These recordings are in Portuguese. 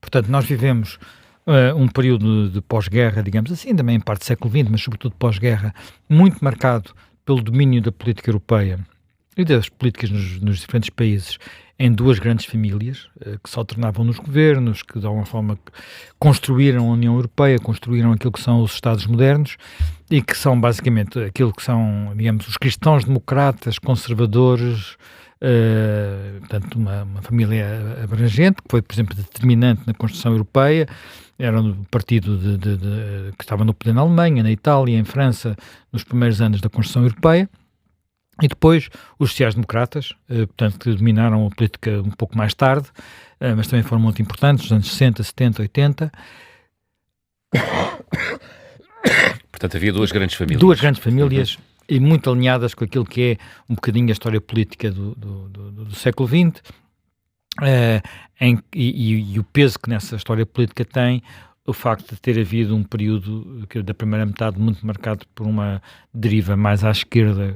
Portanto, nós vivemos um período de pós-guerra, digamos assim, também em parte do século XX, mas sobretudo pós-guerra, muito marcado pelo domínio da política europeia e das políticas nos diferentes países em duas grandes famílias, que se alternavam nos governos, que de alguma forma construíram a União Europeia, construíram aquilo que são os Estados modernos e que são basicamente aquilo que são, digamos, os cristãos-democratas, conservadores, portanto, uma família abrangente, que foi, por exemplo, determinante na construção europeia. Era um partido que estava no poder na Alemanha, na Itália, em França, nos primeiros anos da construção europeia. E depois os sociais-democratas, portanto, que dominaram a política um pouco mais tarde, mas também foram muito importantes, nos anos 60, 70, 80. Portanto, havia duas grandes famílias. Duas grandes famílias e muito alinhadas com aquilo que é um bocadinho a história política do século XX, e o peso que nessa história política tem o facto de ter havido um período da primeira metade muito marcado por uma deriva mais à esquerda,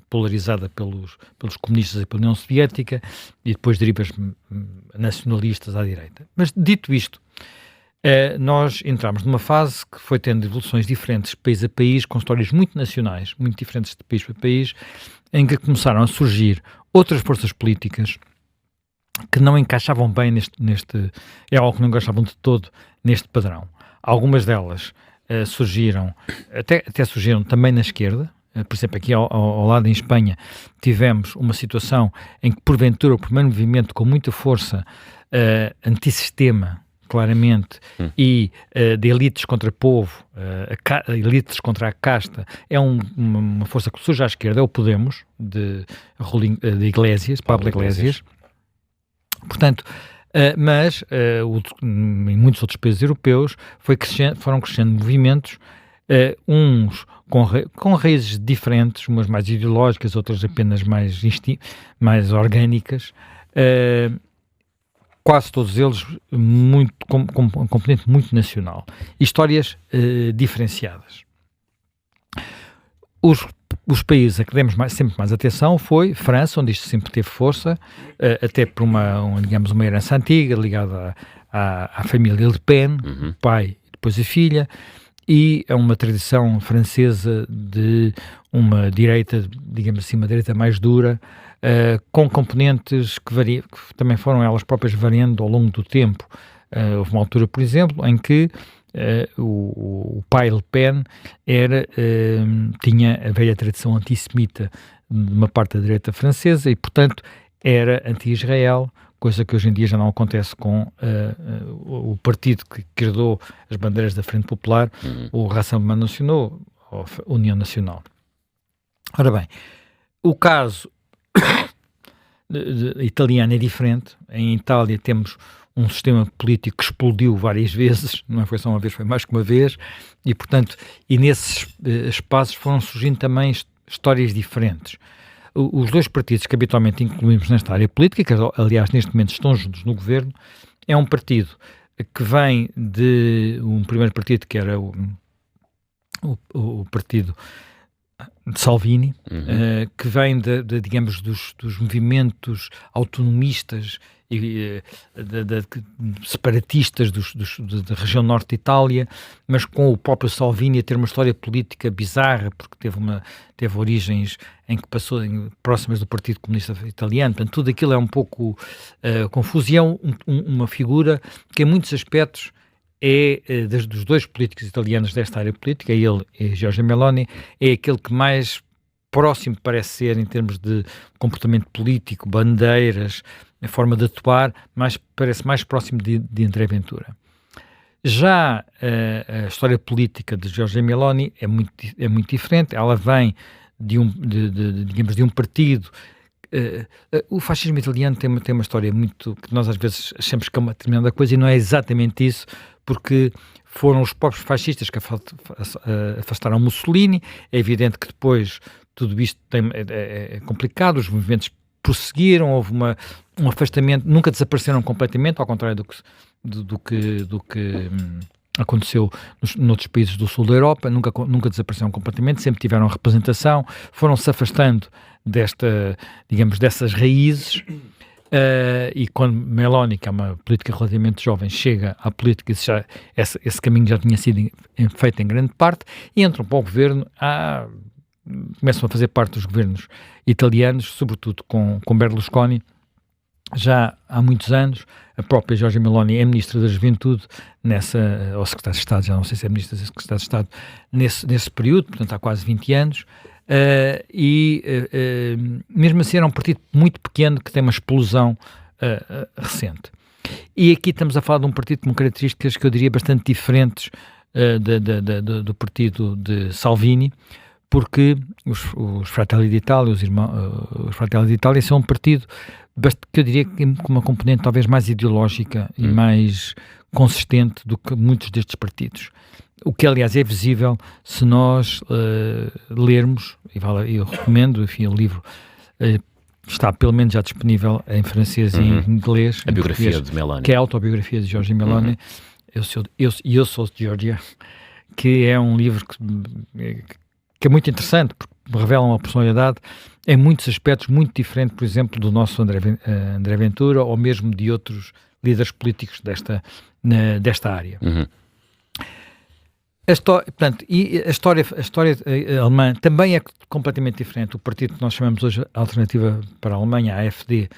polarizada pelos comunistas e pela União Soviética, e depois derivas nacionalistas à direita. Mas, dito isto, nós entramos numa fase que foi tendo evoluções diferentes, país a país, com histórias muito nacionais, muito diferentes de país para país, em que começaram a surgir outras forças políticas que não encaixavam bem é algo que não encaixavam de todo neste padrão. Algumas delas surgiram, até surgiram também na esquerda. Por exemplo, aqui ao lado em Espanha tivemos uma situação em que, porventura, o primeiro movimento com muita força antissistema, claramente, e de elites contra povo, elites contra a casta, é uma força que surge à esquerda, é o Podemos, de Iglesias, Pablo Iglesias. Portanto, mas em muitos outros países europeus foram crescendo movimentos, uns com raízes diferentes, umas mais ideológicas, outras apenas mais orgânicas, quase todos eles com um componente muito nacional. Histórias diferenciadas. Os países a que demos sempre mais atenção foi França, onde isto sempre teve força, até por digamos, uma herança antiga, ligada à família Le Pen, o pai e depois a filha, e a uma tradição francesa de uma direita, digamos assim, uma direita mais dura, com componentes que também foram elas próprias variando ao longo do tempo. Houve uma altura, por exemplo, em que o pai Le Pen tinha a velha tradição antissemita de uma parte da direita francesa e, portanto, era anti-Israel, coisa que hoje em dia já não acontece com o partido que herdou as bandeiras da Frente Popular, o Rassemblement National, ou União Nacional. Ora bem, o caso italiano é diferente. Em Itália temos um sistema político que explodiu várias vezes, não foi só uma vez, foi mais que uma vez, e portanto, nesses espaços foram surgindo também histórias diferentes. Os dois partidos que habitualmente incluímos nesta área política, que aliás neste momento estão juntos no governo, é um partido que vem de um primeiro partido que era o partido de Salvini, que vem digamos, dos movimentos autonomistas e separatistas da região norte de Itália, mas com o próprio Salvini a ter uma história política bizarra, porque teve origens em que passou próximas do Partido Comunista Italiano. Portanto, tudo aquilo é um pouco confuso, e é uma figura que em muitos aspectos dos dois políticos italianos desta área política, ele e Giorgia Meloni, é aquele que mais próximo parece ser em termos de comportamento político, bandeiras, a forma de atuar, parece mais próximo de André Ventura. Já a história política de Giorgia Meloni é muito diferente. Ela vem digamos, de um partido. O fascismo italiano tem uma história muito que nós às vezes achamos que é uma determinada coisa, e não é exatamente isso, porque foram os próprios fascistas que afastaram Mussolini. É evidente que depois tudo isto é complicado, os movimentos prosseguiram, houve um afastamento, nunca desapareceram completamente, ao contrário do que aconteceu noutros países do sul da Europa, nunca desapareceram completamente, sempre tiveram representação, foram-se afastando dessas raízes, E quando Meloni, que é uma política relativamente jovem, chega à política, esse caminho já tinha sido feito em grande parte, e entram para o governo, começam a fazer parte dos governos italianos, sobretudo com Berlusconi, já há muitos anos. A própria Giorgia Meloni é Ministra da Juventude, ou Secretária de Estado, já não sei se é Ministra ou Secretária de Estado, nesse período, portanto há quase 20 anos, mesmo assim era um partido muito pequeno que tem uma explosão recente. E aqui estamos a falar de um partido com características que eu diria bastante diferentes do partido de Salvini, porque os Fratelli d'Italia, os Fratelli d'Italia são um partido que eu diria que com uma componente talvez mais ideológica e mais consistente do que muitos destes partidos. O que, aliás, é visível se nós lermos, e eu recomendo, enfim, o livro está pelo menos já disponível em francês e em inglês. A biografia de Meloni. Que é a autobiografia de Giorgia Meloni. Eu sou de Georgia, que é um livro que é muito interessante, porque revela uma personalidade em muitos aspectos muito diferente, por exemplo, do nosso André Ventura, ou mesmo de outros líderes políticos desta área. A história alemã também é completamente diferente. O partido que nós chamamos hoje Alternativa para a Alemanha, a AfD,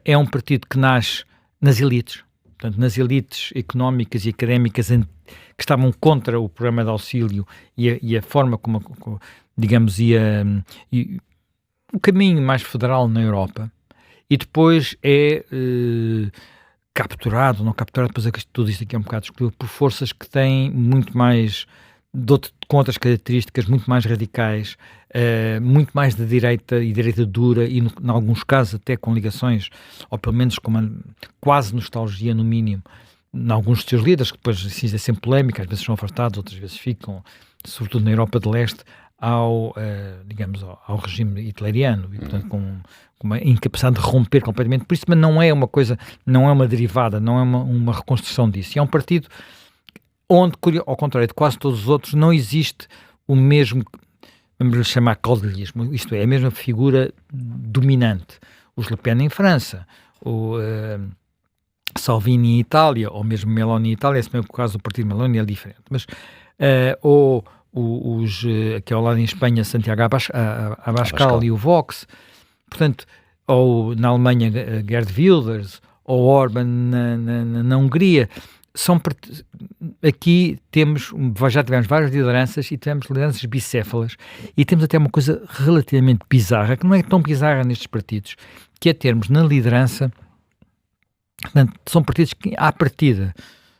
é um partido que nasce nas elites, portanto, nas elites económicas e académicas que estavam contra o programa de auxílio e a forma como digamos, o caminho mais federal na Europa, e depois é capturado, depois tudo isto aqui é um bocado discutível, por forças que têm muito mais, com outras características, muito mais radicais, muito mais de direita e direita dura, e em alguns casos até com ligações, ou pelo menos com uma quase nostalgia no mínimo, em alguns dos seus líderes, que depois assim, é sempre polémica, às vezes são afastados, outras vezes ficam, sobretudo na Europa de Leste, ao regime hitleriano, e portanto com uma incapacidade de romper completamente por isso, mas não é uma coisa, não é uma derivada, não é uma reconstrução disso. E é um partido onde, ao contrário de quase todos os outros, não existe o mesmo, vamos chamar caudillismo, isto é, a mesma figura dominante. Os Le Pen em França, o Salvini em Itália, ou mesmo Meloni em Itália, esse mesmo caso do partido Meloni é diferente, mas aqui ao lado em Espanha, Santiago Abascal e o Vox, portanto, ou na Alemanha Geert Wilders, ou Orban na Hungria, aqui já tivemos várias lideranças e tivemos lideranças bicéfalas, e temos até uma coisa relativamente bizarra, que não é tão bizarra nestes partidos, que é termos na liderança, portanto, são partidos que à partida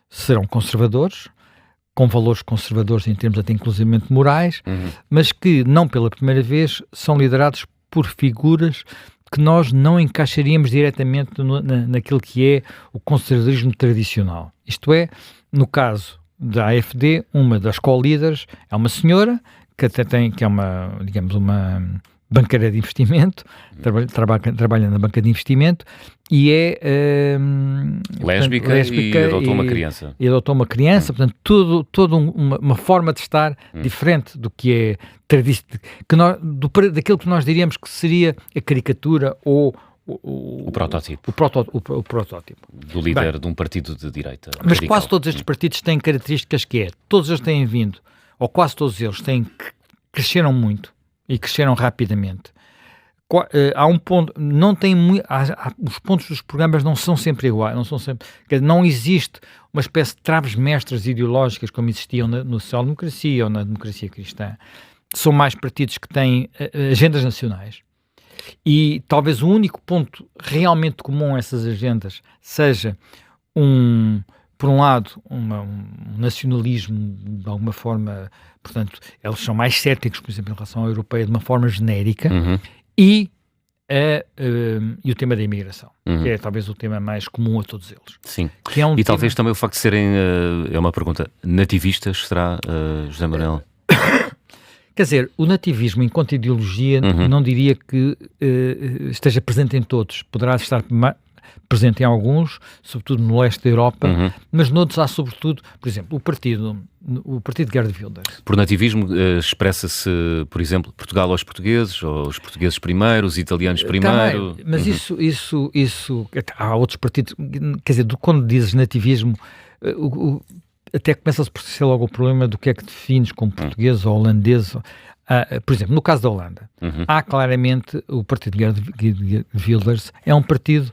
serão conservadores, com valores conservadores em termos até inclusivamente morais, mas que não pela primeira vez são liderados por figuras que nós não encaixaríamos diretamente naquilo que é o conservadorismo tradicional. Isto é, no caso da AfD, uma das co-líderes é uma senhora que até que é uma, digamos, uma banqueira de investimento, trabalha na banca de investimento, e é lésbica e adotou uma criança. E adotou uma criança, portanto, toda uma forma de estar diferente do que é daquilo que nós diríamos que seria a caricatura ou o protótipo. O protótipo. Do líder de um partido de direita. Mas radical. Quase todos estes partidos têm características todos eles têm vindo, ou quase todos eles cresceram muito e cresceram rapidamente. Há um ponto, não tem os pontos dos programas não são sempre iguais, não existe uma espécie de traves mestras ideológicas como existiam na social-democracia ou na democracia cristã. São mais partidos que têm agendas nacionais, e talvez o único ponto realmente comum a essas agendas seja por um lado, um nacionalismo de alguma forma, portanto, eles são mais céticos, por exemplo, em relação à europeia de uma forma genérica, e o tema da imigração, que é talvez o tema mais comum a todos eles. Sim, que é e talvez também o facto de serem, é uma pergunta, nativistas, será, José Manuel? Quer dizer, o nativismo enquanto ideologia não diria que esteja presente em todos, poderá estar presente em alguns, sobretudo no leste da Europa, mas noutros há sobretudo, por exemplo, o partido de Geert Wilders. Por nativismo expressa-se, por exemplo, Portugal aos portugueses, ou os portugueses primeiro, os italianos primeiro. Também, mas isso, há outros partidos, quer dizer, quando dizes nativismo, até começa-se por ser logo o problema do que é que defines como português ou holandês. Por exemplo, no caso da Holanda, há claramente o partido de Wilders, é um partido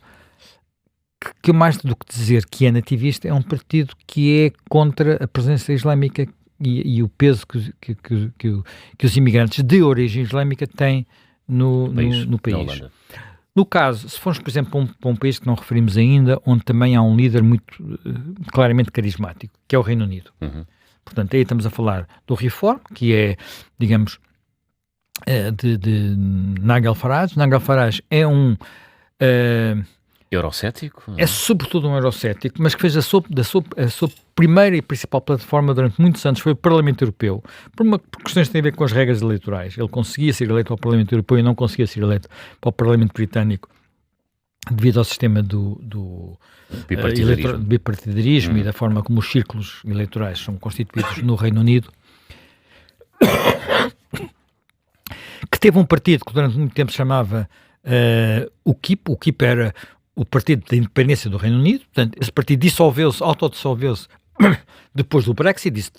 que mais do que dizer que é nativista, é um partido que é contra a presença islâmica e o peso que os imigrantes de origem islâmica têm no país. No caso, se formos, por exemplo, para um país que não referimos ainda, onde também há um líder muito claramente carismático, que é o Reino Unido. Portanto, aí estamos a falar do Reform, que é, digamos, de Nigel Farage. Nigel Farage é um... eurocético? É sobretudo um eurocético, mas que fez a sua primeira e principal plataforma durante muitos anos foi o Parlamento Europeu, por questões que têm a ver com as regras eleitorais. Ele conseguia ser eleito ao Parlamento Europeu e não conseguia ser eleito para o Parlamento Britânico devido ao sistema do bipartidarismo e da forma como os círculos eleitorais são constituídos no Reino Unido. Que teve um partido que durante muito tempo se chamava UKIP. O UKIP era o Partido da Independência do Reino Unido. Portanto, esse partido autodissolveu-se depois do Brexit. Disse,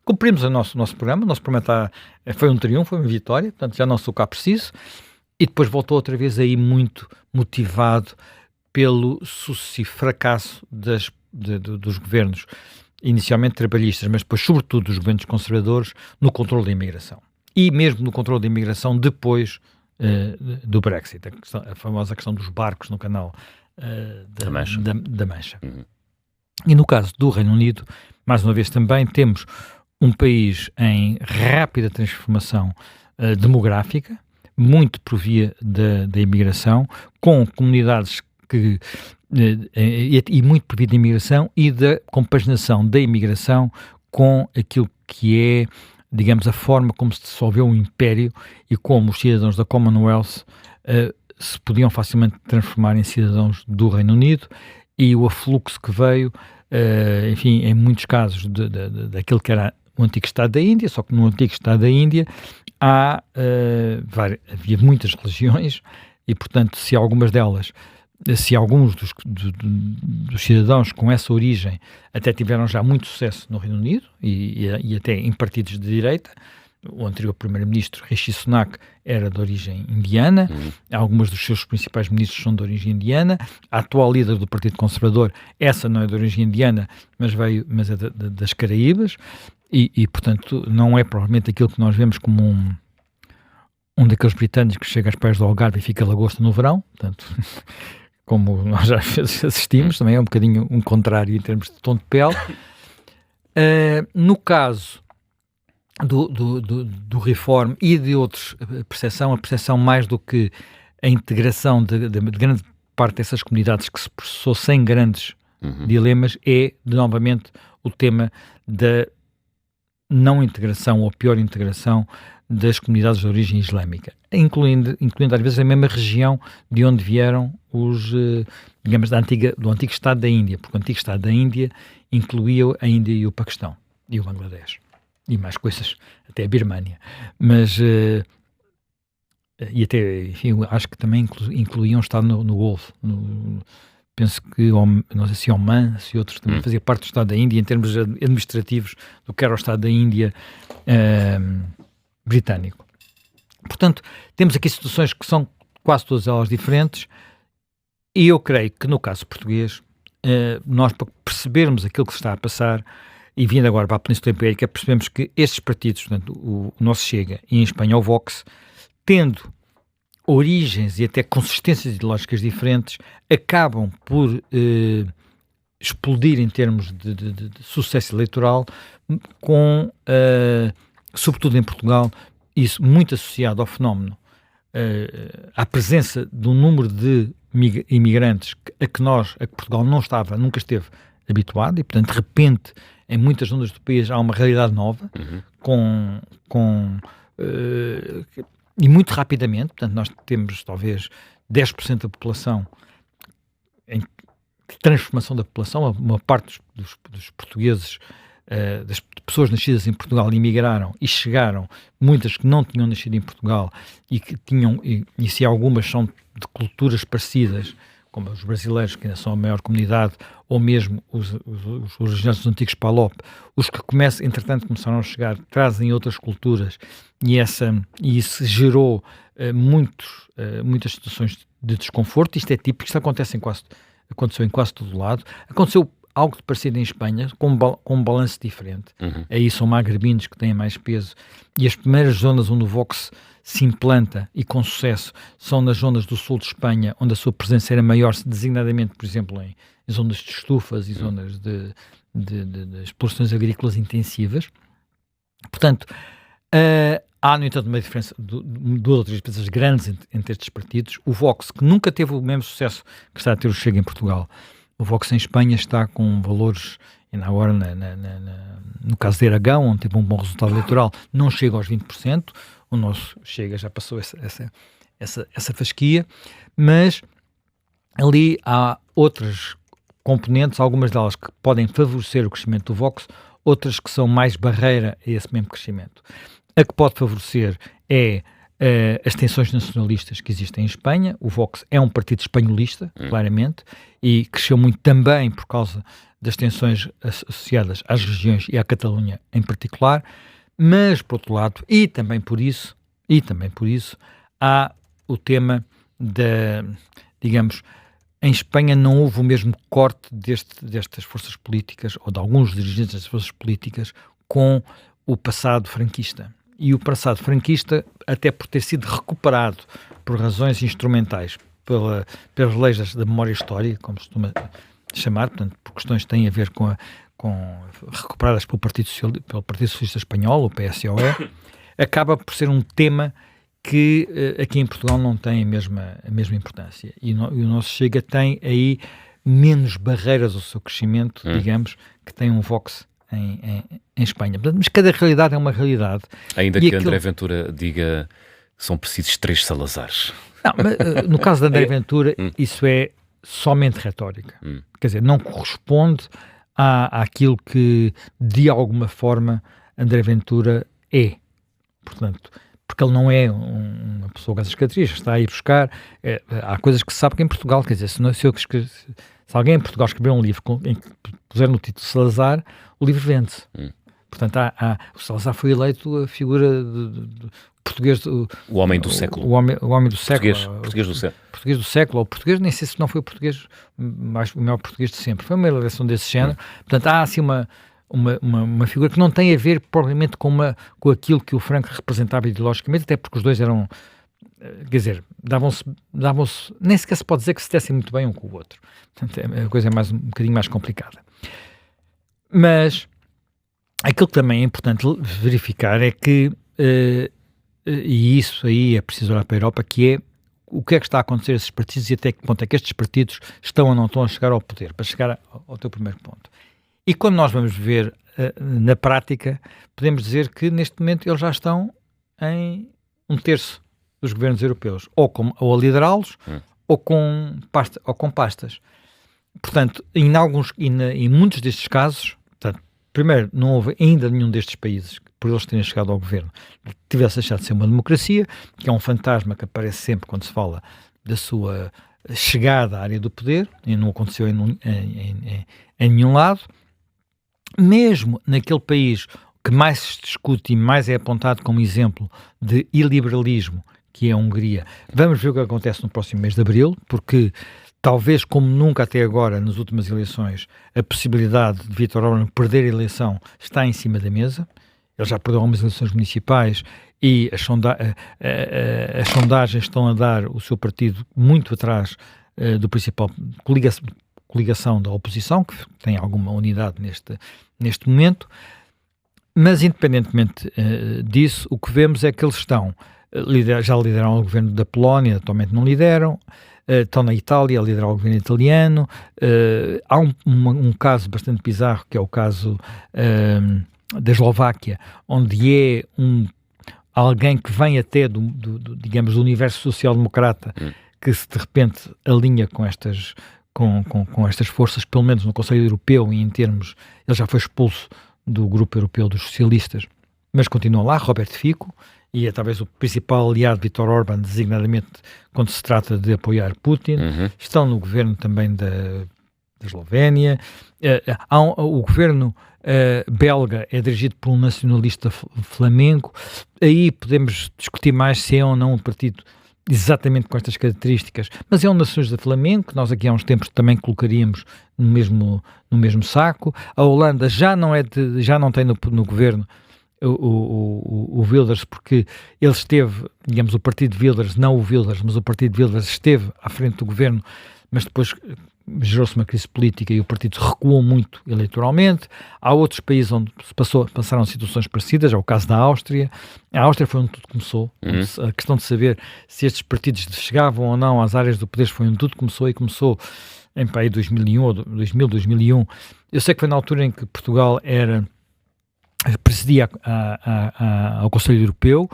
cumprimos o nosso programa. O nosso programa foi um triunfo, foi uma vitória. Portanto, já não sou cá preciso. E depois voltou outra vez aí muito motivado pelo sucessivo fracasso dos governos, inicialmente trabalhistas, mas depois sobretudo dos governos conservadores, no controle da imigração. E mesmo no controle da imigração depois do Brexit, a famosa questão dos barcos no canal da Mancha. E no caso do Reino Unido, mais uma vez também temos um país em rápida transformação demográfica, muito por via da imigração, com comunidades e muito por via da imigração e da compaginação da imigração com aquilo que é, digamos, a forma como se dissolveu o Império e como os cidadãos da Commonwealth se podiam facilmente transformar em cidadãos do Reino Unido, e o afluxo que veio, enfim, em muitos casos daquilo que era o antigo Estado da Índia, só que no antigo Estado da Índia havia muitas religiões e, portanto, se alguns dos cidadãos com essa origem até tiveram já muito sucesso no Reino Unido e até em partidos de direita. O anterior primeiro-ministro, Rishi Sunak, era de origem indiana. Alguns dos seus principais ministros são de origem indiana. A atual líder do Partido Conservador, essa não é de origem indiana, mas é das Caraíbas. E, portanto, não é provavelmente aquilo que nós vemos como um daqueles britânicos que chega às praias do Algarve e fica lagosta no verão. Portanto, como nós já assistimos, também é um bocadinho um contrário em termos de tom de pele. No caso do Reform e de outros, a percepção mais do que a integração de grande parte dessas comunidades que se processou sem grandes dilemas, é novamente o tema da não integração ou pior integração das comunidades de origem islâmica, incluindo às vezes a mesma região de onde vieram os, digamos, do antigo Estado da Índia, porque o antigo Estado da Índia incluía a Índia e o Paquistão e o Bangladesh e mais coisas, até a Birmânia, mas e até, enfim, acho que também incluíam um Estado no Golfo, penso que, não sei se Oman, se outros também fazia parte do Estado da Índia, em termos administrativos do que era o Estado da Índia britânico. Portanto, temos aqui situações que são quase todas elas diferentes, e eu creio que no caso português, nós, para percebermos aquilo que se está a passar, e vindo agora para a Península Ibérica, percebemos que estes partidos, portanto, o nosso Chega e em Espanha o Vox, tendo origens e até consistências ideológicas diferentes, acabam por explodir em termos de sucesso eleitoral, sobretudo em Portugal, isso muito associado ao fenómeno, à presença de um número de imigrantes a que Portugal nunca esteve habituado, e portanto de repente em muitas zonas do país há uma realidade nova, e muito rapidamente. Portanto, nós temos talvez 10% da população de transformação da população. Uma parte dos portugueses, das pessoas nascidas em Portugal, emigraram e chegaram, muitas que não tinham nascido em Portugal e que tinham, e se algumas são de culturas parecidas, como os brasileiros, que ainda são a maior comunidade, ou mesmo os originários dos antigos PALOP, os que entretanto começaram a chegar, trazem outras culturas, e isso gerou muitas situações de desconforto. Isto é típico, isto aconteceu em quase todo lado. Aconteceu algo de parecido em Espanha, com um balanço diferente. Aí são magrebinos que têm mais peso, e as primeiras zonas onde o Vox se implanta, e com sucesso, são nas zonas do sul de Espanha, onde a sua presença era maior, designadamente, por exemplo, em zonas de estufas e zonas de explorações agrícolas intensivas. Portanto, há, no entanto, uma diferença, duas ou três diferenças grandes entre estes partidos. O Vox, que nunca teve o mesmo sucesso que está a ter o Chega em Portugal, o Vox em Espanha está com valores, ainda agora no caso de Aragão, onde teve um bom resultado eleitoral, não chega aos 20%, o nosso Chega já passou essa fasquia, mas ali há outras componentes, algumas delas que podem favorecer o crescimento do Vox, outras que são mais barreira a esse mesmo crescimento. A que pode favorecer é as tensões nacionalistas que existem em Espanha. O Vox é um partido espanholista, claramente, e cresceu muito também por causa das tensões associadas às regiões e à Catalunha em particular, mas, por outro lado, e também por isso, há o tema digamos, em Espanha não houve o mesmo corte destas forças políticas, ou de alguns dirigentes das forças políticas, com o passado franquista. E o passado franquista, até por ter sido recuperado por razões instrumentais, pelas leis da memória histórica, como se costuma chamar, portanto, por questões que têm a ver com recuperadas pelo Partido Socialista Espanhol, o PSOE, acaba por ser um tema que aqui em Portugal não tem a mesma importância. E o nosso Chega tem aí menos barreiras ao seu crescimento, digamos, que tem um Vox em Espanha. Mas cada realidade é uma realidade. Ainda que André Ventura diga que são precisos 3 Salazares. Não, mas, no caso de André Ventura, isso é somente retórica. Quer dizer, não corresponde àquilo que, de alguma forma, André Ventura é. Portanto, porque ele não é uma pessoa com essas características, está a ir buscar. Há coisas que se sabe que em Portugal, quer dizer, se alguém em Portugal escrever um livro em que puser no título Salazar, o livro vende-se. Portanto, o Salazar foi eleito a figura de português... O homem do século. O homem do século. Português do século. Português do século, ou português, nem sei se não foi o português, o maior português de sempre. Foi uma eleição desse género. Portanto, há assim uma figura que não tem a ver propriamente com aquilo que o Franco representava ideologicamente, até porque os dois eram... Quer dizer, davam-se, nem sequer se pode dizer que se dessem muito bem um com o outro. Portanto, a coisa é um bocadinho mais complicada. Mas aquilo que também é importante verificar é que, e isso aí é preciso olhar para a Europa, que é o que é que está a acontecer a esses partidos e até que ponto é que estes partidos estão ou não estão a chegar ao poder, para chegar ao teu primeiro ponto. E quando nós vamos ver na prática, podemos dizer que neste momento eles já estão em 1/3 dos governos europeus, ou a liderá-los, ou com pastas. Portanto, em muitos destes casos, portanto, primeiro, não houve ainda nenhum destes países, por eles terem chegado ao governo, tivesse deixado de ser uma democracia, que é um fantasma que aparece sempre quando se fala da sua chegada à área do poder, e não aconteceu em nenhum lado. Mesmo naquele país que mais se discute e mais é apontado como exemplo de iliberalismo, que é a Hungria, vamos ver o que acontece no próximo mês de abril, porque talvez como nunca até agora, nas últimas eleições, a possibilidade de Viktor Orbán perder a eleição está em cima da mesa. Ele já perdeu algumas eleições municipais e as sondagens estão a dar o seu partido muito atrás do principal coligação da oposição, que tem alguma unidade neste momento. Mas, independentemente disso, o que vemos é que eles já lideraram o governo da Polónia, atualmente não lideram, estão na Itália a liderar o governo italiano. Há um caso bastante bizarro, que é o caso da Eslováquia, onde é alguém que vem até digamos, do universo social-democrata, que se de repente alinha com com estas forças, pelo menos no Conselho Europeu, e em termos, ele já foi expulso do grupo europeu dos socialistas, mas continua lá, Robert Fico, e é talvez o principal aliado de Viktor Orbán, designadamente quando se trata de apoiar Putin. Estão no governo também da Eslovénia. O governo belga é dirigido por um nacionalista flamengo. Aí podemos discutir mais se é ou não um partido exatamente com estas características, mas é um nacionalista flamengo, que nós aqui há uns tempos também colocaríamos no mesmo saco. A Holanda já não tem no governo o Wilders, porque ele esteve, digamos, o partido Wilders, não o Wilders, mas o partido Wilders esteve à frente do governo, mas depois gerou-se uma crise política e o partido recuou muito eleitoralmente. Há outros países onde passaram situações parecidas, é o caso da Áustria. A Áustria foi onde tudo começou. A questão de saber se estes partidos chegavam ou não às áreas do poder foi onde tudo começou, e começou em 2001 ou 2001. Eu sei que foi na altura em que Portugal presidia ao Conselho Europeu,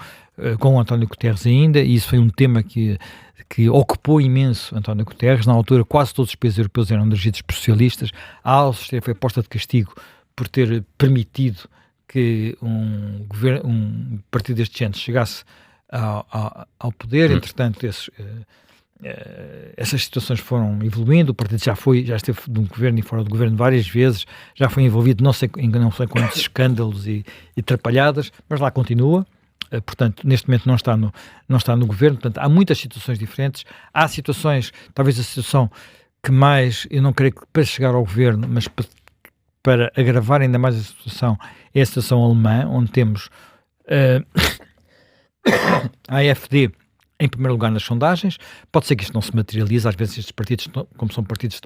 com o António Guterres ainda, e isso foi um tema que ocupou imenso António Guterres. Na altura, quase todos os países europeus eram dirigidos por socialistas. A Áustria foi posta de castigo por ter permitido que um partido deste género chegasse ao poder. Entretanto, essas situações foram evoluindo. O partido já esteve no governo e fora do governo várias vezes, já foi envolvido não sei quantos escândalos e atrapalhadas, mas lá continua. Portanto, neste momento não está no governo. Portanto, há muitas situações diferentes. Há situações, talvez a situação que mais, eu não creio que para chegar ao governo, mas para agravar ainda mais a situação, é a situação alemã, onde temos a AfD em primeiro lugar nas sondagens. Pode ser que isto não se materialize, às vezes estes partidos, como são partidos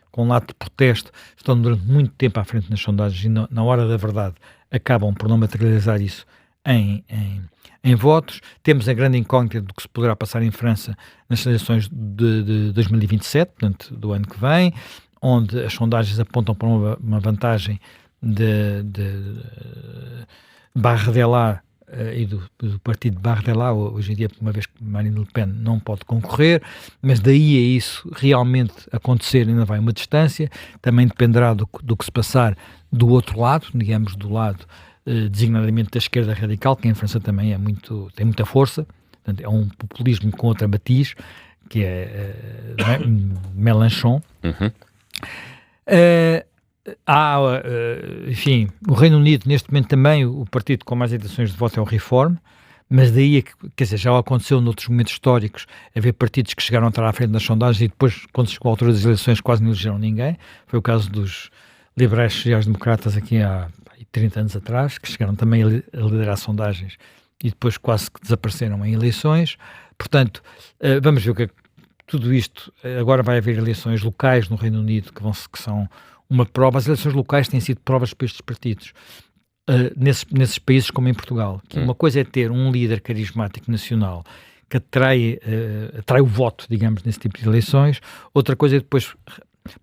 com um lado de protesto, estão durante muito tempo à frente nas sondagens e na hora da verdade acabam por não materializar isso em votos. Temos a grande incógnita do que se poderá passar em França nas eleições de 2027, portanto, do ano que vem, onde as sondagens apontam para uma vantagem de Bardella e do partido Bardella, hoje em dia, uma vez que Marine Le Pen não pode concorrer, mas daí a isso realmente acontecer ainda vai uma distância. Também dependerá do que se passar do outro lado, digamos, do lado designadamente da esquerda radical, que em França também tem muita força. Portanto, é um populismo com outra matiz, que é Mélenchon. Enfim, o Reino Unido, neste momento também, o partido com mais intenções de voto é o Reform, mas daí, quer dizer, já aconteceu noutros momentos históricos, haver partidos que chegaram a estar à frente das sondagens e depois, quando chegou a altura das eleições, quase não elegeram ninguém. Foi o caso dos liberais sociais-democratas aqui há 30 anos atrás, que chegaram também a liderar sondagens e depois quase que desapareceram em eleições. Portanto, vamos ver o que tudo isto. Agora vai haver eleições locais no Reino Unido que são uma prova. As eleições locais têm sido provas para estes partidos, nesses países como em Portugal. Que uma coisa é ter um líder carismático nacional que atrai o voto, digamos, nesse tipo de eleições. Outra coisa é depois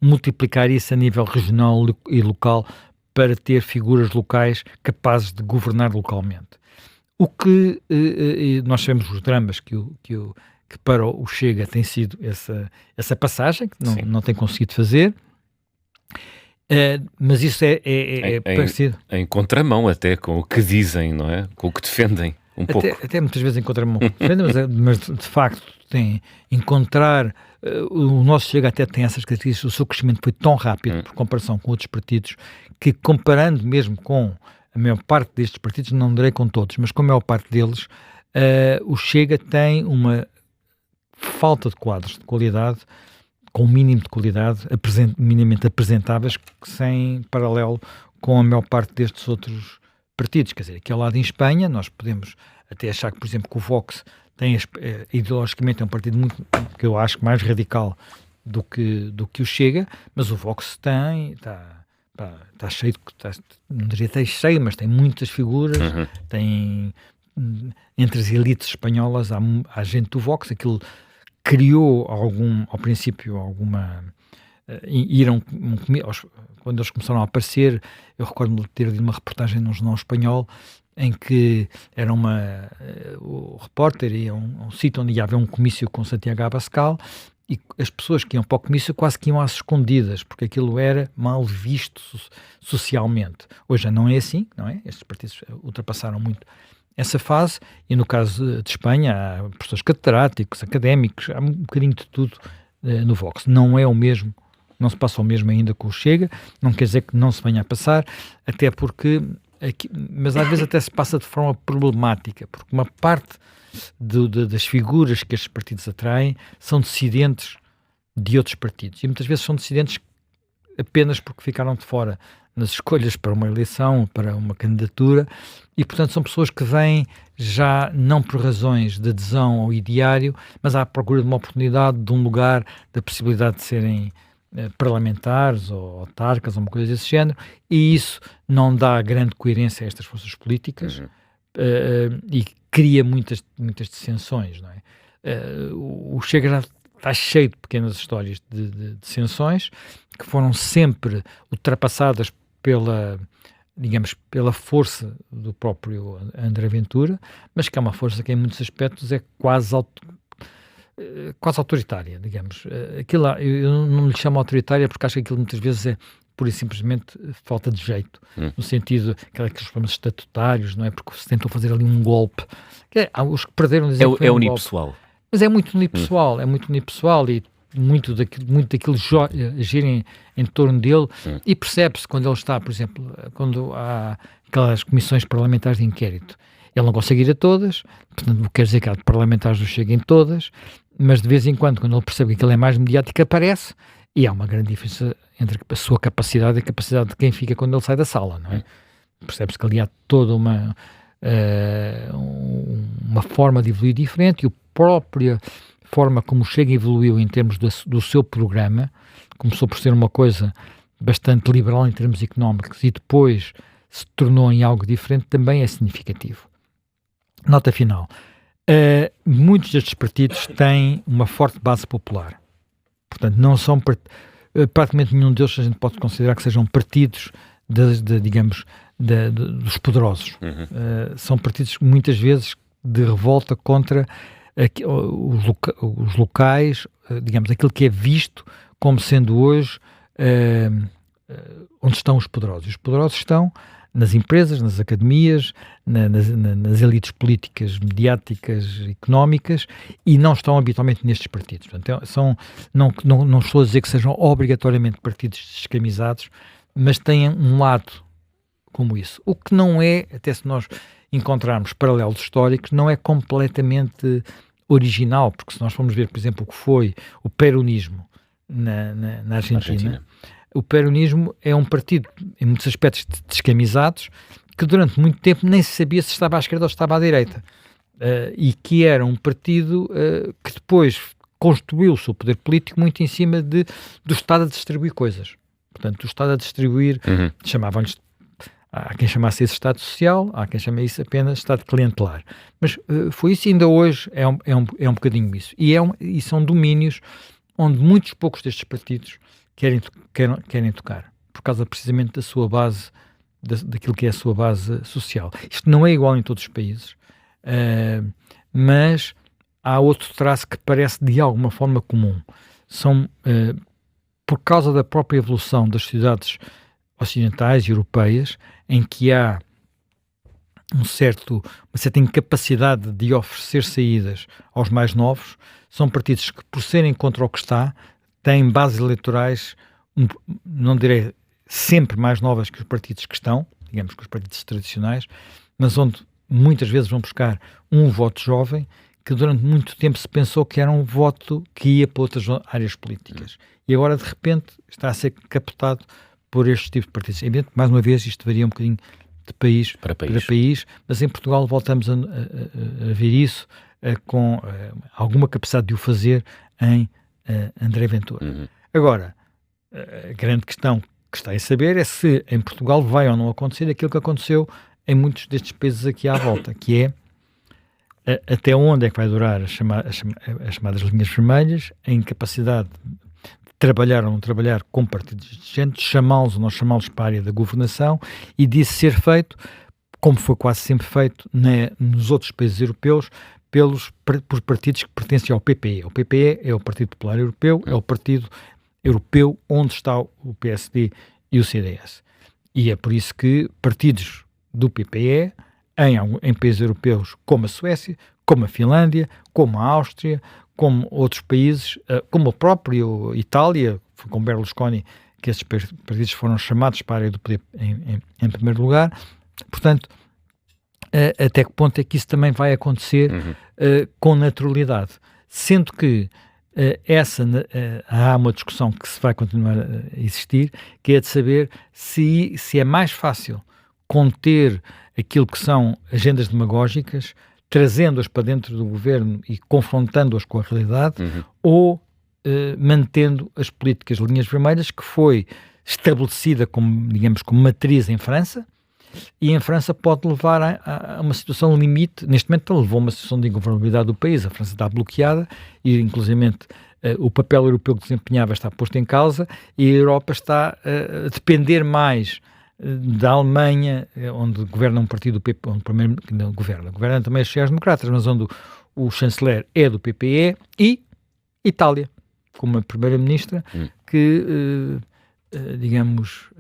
multiplicar isso a nível regional e local para ter figuras locais capazes de governar localmente. O que nós sabemos os dramas que para o Chega tem sido essa passagem, que não tem conseguido fazer, mas isso é parecido. Em contramão até com o que dizem, não é? Com o que defendem, pouco. Até muitas vezes em contramão com o que defendem, mas de facto encontrar... O nosso Chega até tem essas características. O seu crescimento foi tão rápido, por comparação com outros partidos, que comparando mesmo com a maior parte destes partidos, não direi com todos, mas com a maior parte deles, o Chega tem uma falta de quadros de qualidade, com um mínimo de qualidade, minimamente apresentáveis, sem paralelo com a maior parte destes outros partidos. Quer dizer, aqui ao lado em Espanha, nós podemos até achar que, por exemplo, que o Vox ideologicamente é um partido que eu acho mais radical do que o Chega, mas o Vox está cheio, não diria que está cheio, mas tem muitas figuras, tem, entre as elites espanholas há gente do Vox. Aquilo criou ao princípio alguma... quando eles começaram a aparecer, eu recordo-me de ter lido uma reportagem num jornal espanhol em que era o repórter ia a um sítio onde ia haver um comício com Santiago Abascal e as pessoas que iam para o comício quase que iam às escondidas, porque aquilo era mal visto socialmente. Hoje já não é assim, não é? Estes partidos ultrapassaram muito essa fase, e no caso de Espanha há professores catedráticos, académicos, há um bocadinho de tudo no Vox. Não é o mesmo, não se passa o mesmo ainda com o Chega, não quer dizer que não se venha a passar, até porque, mas às vezes até se passa de forma problemática, porque uma parte das figuras que estes partidos atraem são dissidentes de outros partidos, e muitas vezes são dissidentes apenas porque ficaram de fora nas escolhas para uma eleição, para uma candidatura, e portanto são pessoas que vêm já não por razões de adesão ao ideário, mas à procura de uma oportunidade, de um lugar, da possibilidade de serem parlamentares ou autarcas ou uma coisa desse género, e isso não dá grande coerência a estas forças políticas e cria muitas dissensões, não é? O Chega já está cheio de pequenas histórias de dissensões que foram sempre ultrapassadas pela força do próprio André Ventura, mas que é uma força que em muitos aspectos é quase autoritária, digamos. Aquilo, eu não lhe chamo autoritária porque acho que aquilo muitas vezes é pura e simplesmente falta de jeito, no sentido aqueles problemas estatutários, não é? Porque se tentou fazer ali um golpe. Os que perderam dizem que foi um unipessoal. Golpe. Mas é muito unipessoal, e muito daquilo girem em torno dele, e percebe-se quando ele está, por exemplo, quando há aquelas comissões parlamentares de inquérito. Ele não consegue ir a todas, portanto, não quer dizer que há parlamentares do Chega em todas, mas de vez em quando ele percebe que aquilo é mais mediático, aparece, e há uma grande diferença entre a sua capacidade e a capacidade de quem fica quando ele sai da sala, não é? Percebe-se que ali há toda uma forma de evoluir diferente, e a própria forma como o Chega evoluiu em termos do seu programa, começou por ser uma coisa bastante liberal em termos económicos e depois se tornou em algo diferente, também é significativo. Nota final. Muitos destes partidos têm uma forte base popular. Portanto, não são praticamente nenhum deles a gente pode considerar que sejam partidos dos poderosos. São partidos muitas vezes de revolta contra os locais, digamos, aquilo que é visto como sendo hoje onde estão os poderosos. Os poderosos estão nas empresas, nas academias, nas elites políticas, mediáticas, económicas, e não estão habitualmente nestes partidos. Portanto, não estou a dizer que sejam obrigatoriamente partidos descamisados, mas têm um lado como isso. O que não é, até se nós encontrarmos paralelos históricos, não é completamente original, porque se nós formos ver, por exemplo, o que foi o peronismo na Argentina. O peronismo é um partido, em muitos aspectos, descamisados, que durante muito tempo nem se sabia se estava à esquerda ou se estava à direita. E que era um partido que depois construiu o seu poder político muito em cima do Estado a distribuir coisas. Portanto, o Estado a distribuir, chamavam-lhes, há quem chamasse isso Estado Social, há quem chame isso apenas Estado clientelar. Mas foi isso, e ainda hoje é um bocadinho isso. E são domínios onde muitos poucos destes partidos querem tocar, por causa precisamente da sua base, daquilo que é a sua base social. Isto não é igual em todos os países, mas há outro traço que parece de alguma forma comum. São, por causa da própria evolução das sociedades ocidentais e europeias, em que há uma certa incapacidade de oferecer saídas aos mais novos, são partidos que, por serem contra o que está, têm bases eleitorais, não direi sempre mais novas que os partidos que estão, digamos que os partidos tradicionais, mas onde muitas vezes vão buscar um voto jovem que durante muito tempo se pensou que era um voto que ia para outras áreas políticas. E agora, de repente, está a ser captado por este tipo de partidos. Evidente, mais uma vez, isto varia um bocadinho de país para país, mas em Portugal voltamos a ver isso com alguma capacidade de o fazer em André Ventura. Agora, a grande questão que está em saber é se em Portugal vai ou não acontecer aquilo que aconteceu em muitos destes países aqui à volta, que é até onde é que vai durar as chamadas linhas vermelhas, a incapacidade de trabalhar ou não trabalhar com partidos de gente, chamá-los ou não chamá-los para a área da governação, e disso ser feito, como foi quase sempre feito nos outros países europeus, por partidos que pertencem ao PPE. O PPE é o Partido Popular Europeu, é o partido europeu onde está o PSD e o CDS. E é por isso que partidos do PPE, em países europeus como a Suécia, como a Finlândia, como a Áustria, como outros países, como a própria Itália, foi com Berlusconi que esses partidos foram chamados para a área do poder em primeiro lugar. Portanto, até que ponto é que isso também vai acontecer com naturalidade? Sendo que há uma discussão que se vai continuar a existir, que é de saber se é mais fácil conter aquilo que são agendas demagógicas, trazendo-as para dentro do governo e confrontando-as com a realidade, ou mantendo as políticas de linhas vermelhas, que foi estabelecida como, digamos, como matriz em França, e em França pode levar a uma situação limite. Neste momento levou a uma situação de ingovernabilidade do país. A França está bloqueada e, inclusivamente, o papel europeu que desempenhava está posto em causa, e a Europa está a depender mais da Alemanha, onde governa um partido do PP, onde primeiro não governa também os sociais-democratas, mas onde o chanceler é do PPE, e Itália, com uma primeira-ministra que, digamos,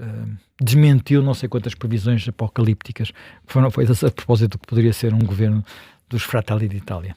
desmentiu não sei quantas previsões apocalípticas que foram feitas a propósito do que poderia ser um governo dos Fratelli d'Italia.